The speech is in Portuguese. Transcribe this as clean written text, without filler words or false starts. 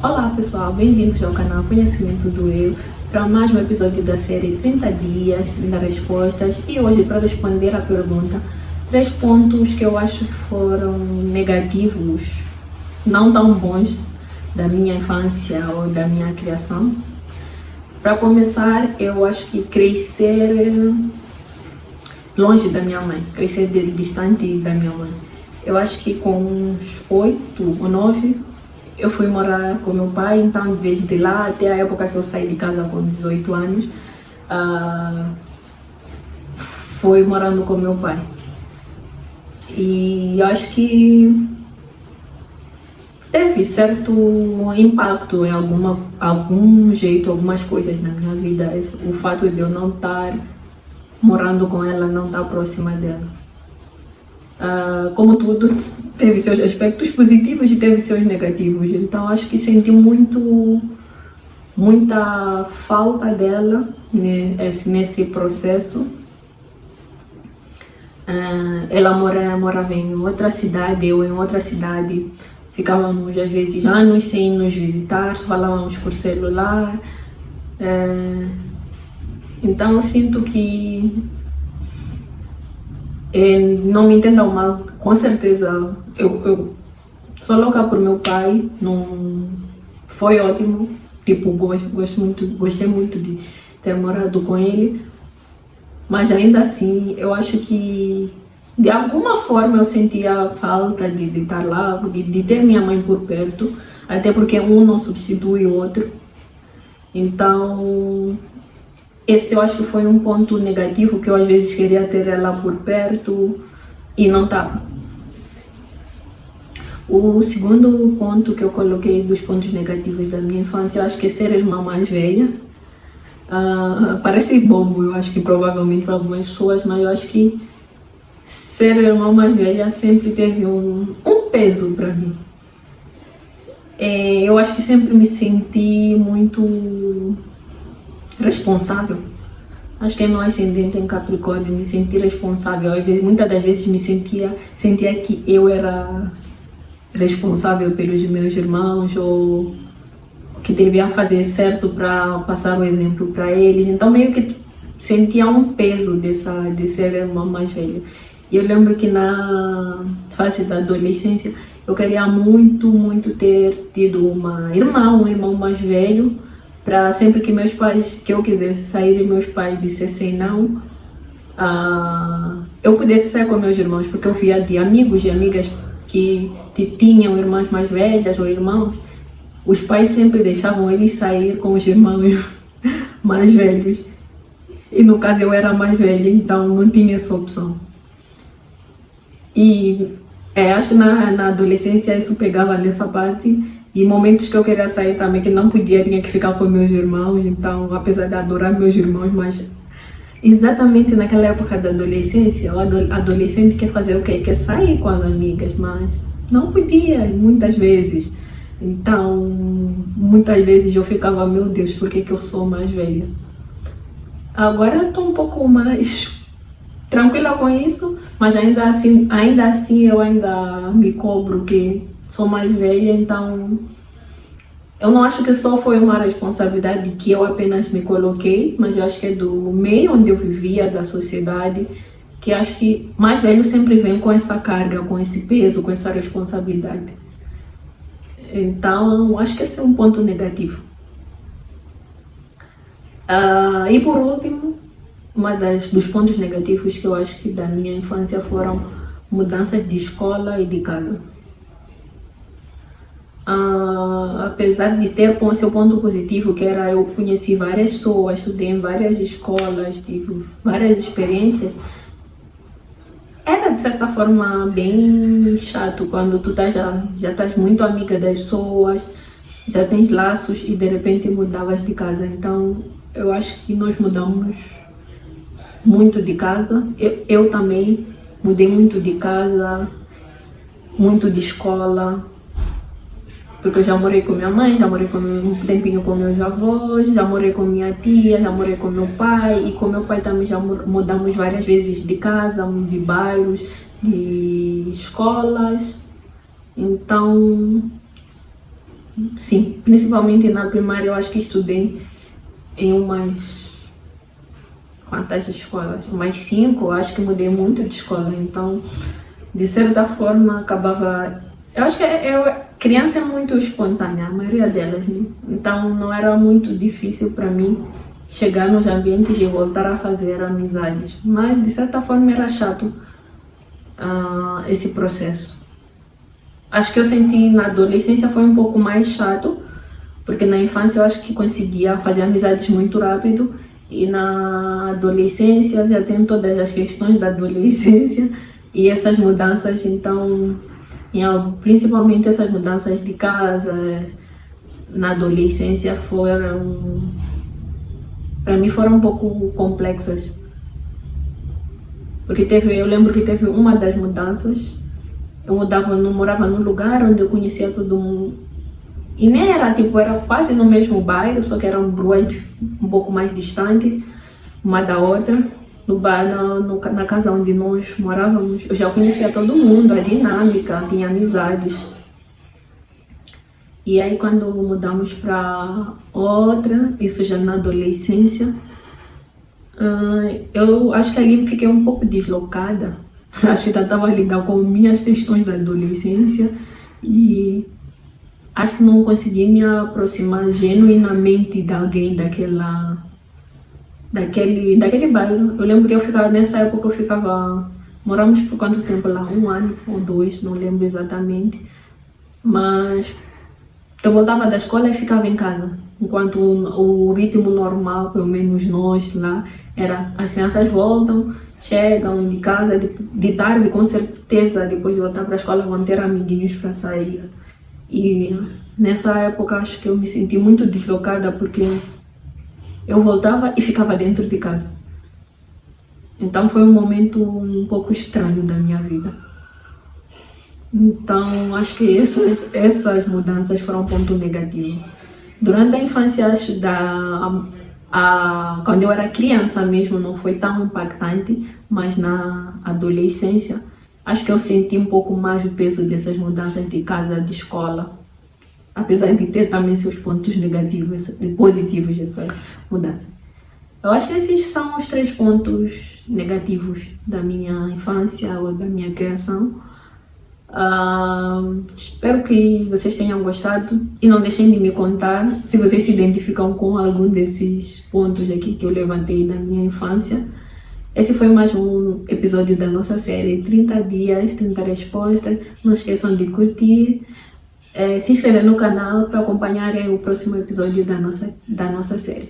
Olá pessoal, bem-vindos ao canal Conhecimento do Eu para mais um episódio da série 30 dias, 30 respostas e hoje para responder à pergunta 3 pontos que eu acho que foram negativos, não tão bons da minha infância ou da minha criação. Para começar, eu acho que crescer longe da minha mãe, crescer distante da minha mãe. Eu acho que com uns 8 ou 9 eu fui morar com meu pai, então desde lá até a época que eu saí de casa com 18 anos, fui morando com meu pai. E eu acho que teve certo impacto em algum jeito, algumas coisas na minha vida, o fato de eu não estar morando com ela, não estar próxima dela. Como tudo, teve seus aspectos positivos e teve seus negativos, então acho que senti muita falta dela, né, nesse processo. Ela morava em outra cidade, eu em outra cidade, ficávamos às vezes anos sem nos visitar, falávamos por celular, então eu sinto que, não me entendam mal, com certeza eu sou louca por meu pai, não foi ótimo, tipo, gostei muito de ter morado com ele, mas ainda assim eu acho que de alguma forma eu sentia falta de estar lá, de ter minha mãe por perto, até porque um não substitui o outro. Então esse eu acho que foi um ponto negativo, que eu às vezes queria ter ela por perto e não estava. O segundo ponto que eu coloquei dos pontos negativos da minha infância, eu acho que é ser irmã mais velha. Parece bobo, eu acho que provavelmente para algumas pessoas, mas eu acho que ser irmã mais velha sempre teve um peso para mim. Eu acho que sempre me senti muito responsável. Acho que é meu ascendente em Capricórnio, me senti responsável. Muitas das vezes me sentia que eu era responsável pelos meus irmãos, ou que devia fazer certo para passar o exemplo para eles. Então meio que sentia um peso de ser irmã mais velha. E eu lembro que na fase da adolescência eu queria muito ter tido um irmão mais velho, para sempre que eu quisesse sair e meus pais dissessem não, eu pudesse sair com meus irmãos, porque eu via de amigos e amigas que tinham irmãs mais velhas ou irmãos, os pais sempre deixavam eles sair com os irmãos mais velhos, e no caso eu era mais velha, então não tinha essa opção. E acho que na adolescência isso pegava nessa parte, e momentos que eu queria sair também, que não podia, tinha que ficar com meus irmãos. Então, apesar de adorar meus irmãos, mas exatamente naquela época da adolescência, o adolescente quer fazer o quê? Quer sair com as amigas, mas não podia, muitas vezes. Então, muitas vezes eu ficava, meu Deus, por que eu sou mais velha? Agora eu estou um pouco mais tranquila com isso, mas ainda assim eu ainda me cobro que sou mais velha, então eu não acho que só foi uma responsabilidade que eu apenas me coloquei, mas eu acho que é do meio onde eu vivia, da sociedade, que acho que mais velho sempre vem com essa carga, com esse peso, com essa responsabilidade. Então, acho que esse é um ponto negativo. E por último, dos pontos negativos que eu acho que da minha infância foram mudanças de escola e de casa. Apesar de ter seu ponto positivo, que era eu conheci várias pessoas, estudei em várias escolas, tive várias experiências, era de certa forma bem chato quando tu já estás muito amiga das pessoas, já tens laços e de repente mudavas de casa. Então eu acho que nós mudamos muito de casa, eu também mudei muito de casa, muito de escola, porque eu já morei com minha mãe, já morei um tempinho com meus avós, já morei com minha tia, já morei com meu pai, e com meu pai também já mudamos várias vezes de casa, de bairros, de escolas. Então sim, principalmente na primária eu acho que estudei em umas quantas escolas? Umas 5, eu acho que mudei muito de escola, então de certa forma acabava. Eu acho que criança é muito espontânea, a maioria delas, né? Então não era muito difícil para mim chegar nos ambientes e voltar a fazer amizades, mas de certa forma era chato esse processo. Acho que eu senti na adolescência foi um pouco mais chato, porque na infância eu acho que conseguia fazer amizades muito rápido e na adolescência já tem todas as questões da adolescência e essas mudanças, então, principalmente essas mudanças de casa na adolescência foram, para mim foram um pouco complexas. Porque eu lembro que teve uma das mudanças, eu morava num lugar onde eu conhecia todo mundo. E nem era, tipo, era quase no mesmo bairro, só que eram ruas um pouco mais distantes, uma da outra. Na casa onde nós morávamos, eu já conhecia todo mundo, a dinâmica, tinha amizades. E aí quando mudamos para outra, isso já na adolescência, eu acho que ali fiquei um pouco deslocada. Acho que já estava a lidar com minhas questões da adolescência e acho que não consegui me aproximar genuinamente de alguém daquele bairro. Eu lembro que nessa época moramos por quanto tempo lá? 1 ano ou 2, não lembro exatamente. Mas eu voltava da escola e ficava em casa. Enquanto o ritmo normal, pelo menos nós lá, era as crianças voltam, chegam de casa, de tarde com certeza, depois de voltar para a escola vão ter amiguinhos para sair. E nessa época acho que eu me senti muito deslocada porque eu voltava e ficava dentro de casa. Então foi um momento um pouco estranho da minha vida. Então acho que essas mudanças foram um ponto negativo. Durante a infância, acho quando eu era criança mesmo não foi tão impactante, mas na adolescência acho que eu senti um pouco mais o peso dessas mudanças de casa, de escola, apesar de ter também seus pontos negativos e positivos essa mudança. Eu acho que esses são os 3 pontos negativos da minha infância ou da minha criação. Espero que vocês tenham gostado e não deixem de me contar se vocês se identificam com algum desses pontos aqui que eu levantei da minha infância. Esse foi mais um episódio da nossa série 30 dias, 30 respostas. Não esqueçam de curtir, se inscrever no canal para acompanharem o próximo episódio da nossa série.